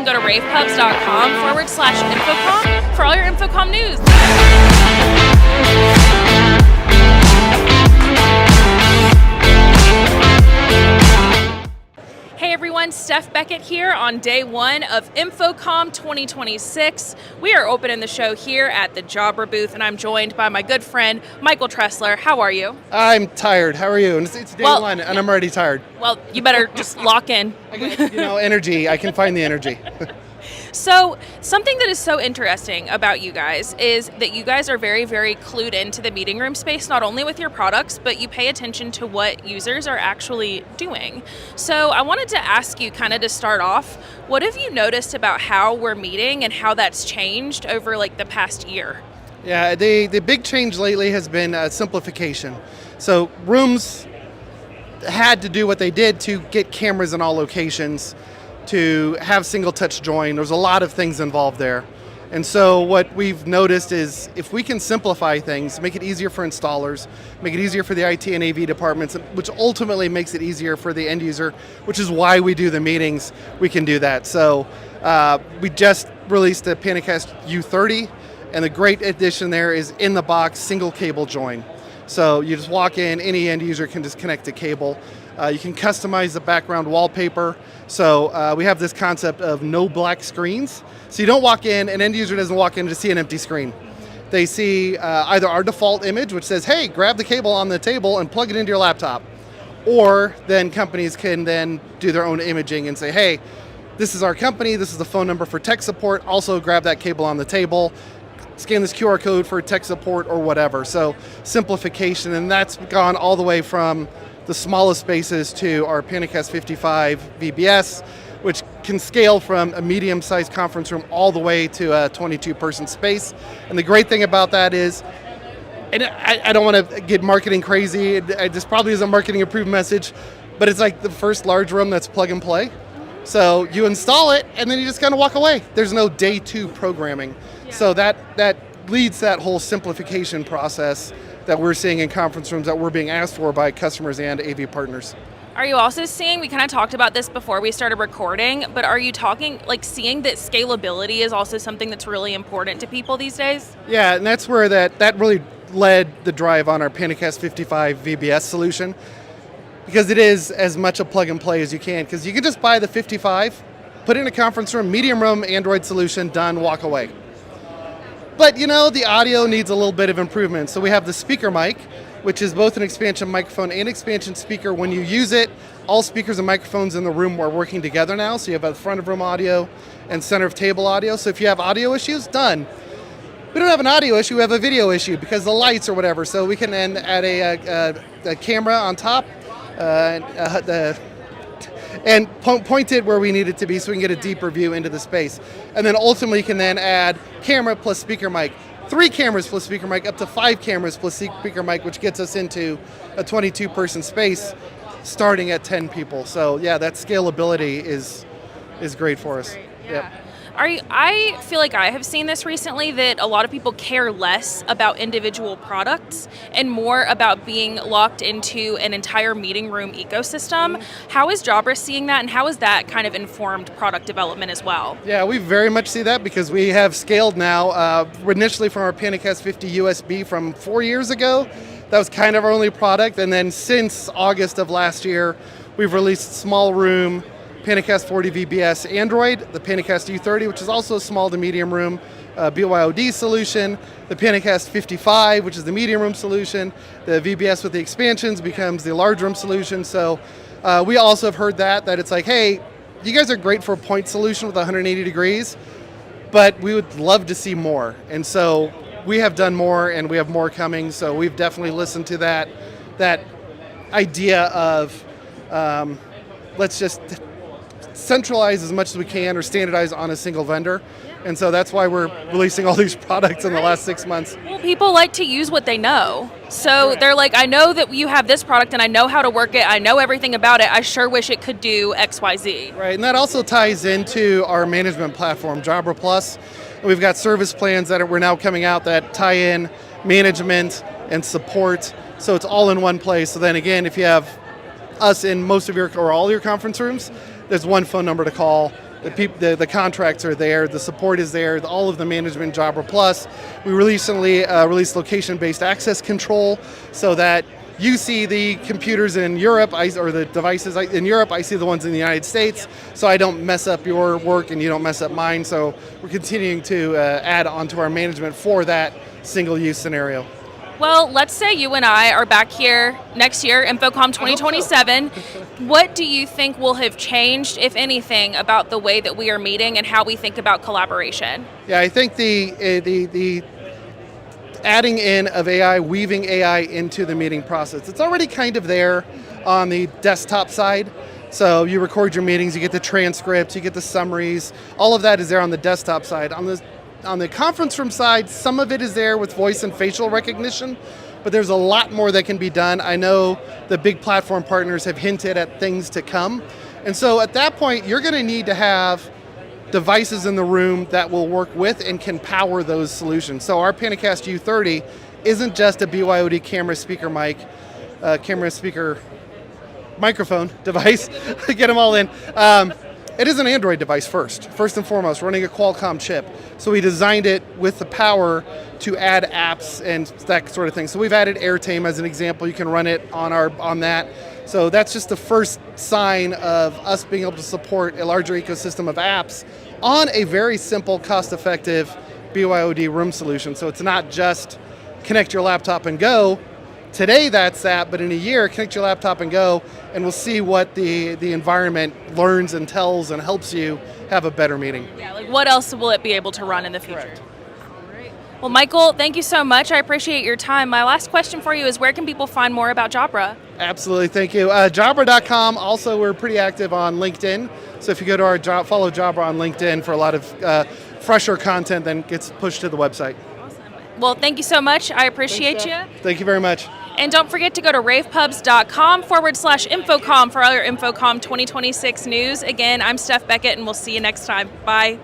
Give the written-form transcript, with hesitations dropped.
go to ravepubs.com/InfoComm for all your InfoComm news. Hey everyone, Steph Beckett here on day one of InfoComm 2026. We are opening the show here at the Jabra booth, and I'm joined by my good friend, Michael Tressler. How are you? I'm tired. How are you? It's day one, and I'm already tired. Well, you better just lock in. I got, energy. I can find the energy. So, something that is so interesting about you guys is that you guys are very, very clued into the meeting room space, not only with your products, but you pay attention to what users are actually doing. So, I wanted to ask you kind of to start off, what have you noticed about how we're meeting and how that's changed over like the past year? Yeah, the big change lately has been simplification. So, rooms had to do what they did to get cameras in all locations, to have single touch join. There's a lot of things involved there. And so what we've noticed is if we can simplify things, make it easier for installers, make it easier for the IT and AV departments, which ultimately makes it easier for the end user, which is why we do the meetings, we can do that. So we just released the Panicast U30, and the great addition there is in the box, single cable join. So you just walk in, any end user can just connect a cable. You can customize the background wallpaper. So we have this concept of no black screens. So you don't walk in, an end user doesn't walk in to see an empty screen. They see either our default image, which says, hey, grab the cable on the table and plug it into your laptop. Or then companies can then do their own imaging and say, hey, this is our company, this is the phone number for tech support, also grab that cable on the table, scan this QR code for tech support or whatever. So simplification, and that's gone all the way from the smallest spaces to our Panicast 55 VBS, which can scale from a medium-sized conference room all the way to a 22-person space. And the great thing about that is, and I don't want to get marketing crazy, this probably is a marketing approved message, but it's like the first large room that's plug and play. So you install it, and then you just kind of walk away. There's no day two programming. Yeah. So that leads that whole simplification process that we're seeing in conference rooms that we're being asked for by customers and AV partners. Are you also seeing, we kind of talked about this before we started recording, but are you seeing that scalability is also something that's really important to people these days? Yeah, and that's where that really led the drive on our Panicast 55 VBS solution, because it is as much a plug and play as you can, because you can just buy the 55, put it in a conference room, medium room, Android solution, done, walk away. But the audio needs a little bit of improvement. So we have the speaker mic, which is both an expansion microphone and expansion speaker. When you use it, all speakers and microphones in the room are working together now. So you have a front of room audio and center of table audio. So if you have audio issues, done. We don't have an audio issue, we have a video issue because the lights or whatever. So we can then add a camera on top and point it where we need it to be so we can get a deeper view into the space. And then ultimately you can then add camera plus speaker mic, 3 cameras plus speaker mic, up to 5 cameras plus speaker mic, which gets us into a 22-person space starting at 10 people. So yeah, that scalability is great for us. Yeah. Yep. I feel like I have seen this recently, that a lot of people care less about individual products and more about being locked into an entire meeting room ecosystem. How is Jabra seeing that, and how has that kind of informed product development as well? Yeah, we very much see that because we have scaled now, initially from our Panicast 50 USB from 4 years ago. That was kind of our only product, and then since August of last year, we've released small room, Panicast 40 VBS Android, the Panicast U30, which is also a small to medium room BYOD solution, the Panicast 55, which is the medium room solution, the VBS with the expansions becomes the large room solution. So we also have heard that it's like, hey, you guys are great for a point solution with 180 degrees, but we would love to see more. And so we have done more, and we have more coming. So we've definitely listened to that idea of let's just centralize as much as we can or standardize on a single vendor. And so that's why we're releasing all these products in the last 6 months. Well, people like to use what they know. So they're like, I know that you have this product and I know how to work it. I know everything about it. I sure wish it could do X, Y, Z. Right, and that also ties into our management platform, Jabra Plus. And we've got service plans that we're now coming out that tie in management and support. So it's all in one place. So then again, if you have us in most of your or all your conference rooms, there's one phone number to call The contracts are there, the support is there, all of the management Jabra Plus. We recently released location-based access control so that you see the computers in Europe, or the devices in Europe, I see the ones in the United States, so I don't mess up your work and you don't mess up mine. So we're continuing to add onto our management for that single-use scenario. Well, let's say you and I are back here next year, InfoComm 2027. What do you think will have changed, if anything, about the way that we are meeting and how we think about collaboration? Yeah, I think the adding in of AI, weaving AI into the meeting process, it's already kind of there on the desktop side. So you record your meetings, you get the transcripts, you get the summaries, all of that is there on the desktop side. On the conference room side, some of it is there with voice and facial recognition, but there's a lot more that can be done. I know the big platform partners have hinted at things to come. And so at that point, you're going to need to have devices in the room that will work with and can power those solutions. So our Pentacast U30 isn't just a BYOD camera speaker microphone device. Get them all in. It is an Android device first and foremost, running a Qualcomm chip. So we designed it with the power to add apps and that sort of thing. So we've added Airtame as an example. You can run it on that. So that's just the first sign of us being able to support a larger ecosystem of apps on a very simple, cost-effective BYOD room solution. So it's not just connect your laptop and go. Today that's that, but in a year, connect your laptop and go, and we'll see what the environment learns and tells and helps you have a better meeting. Yeah, like what else will it be able to run in the future? Correct. Well, Michael, thank you so much. I appreciate your time. My last question for you is, where can people find more about Jabra? Absolutely, thank you. Jabra.com. Also, we're pretty active on LinkedIn. So if you go to our follow Jabra on LinkedIn for a lot of fresher content, then gets pushed to the website. Awesome. Well, thank you so much. I appreciate you. Thank you very much. And don't forget to go to ravepubs.com/InfoComm for other InfoComm 2026 news. Again, I'm Steph Beckett, and we'll see you next time. Bye.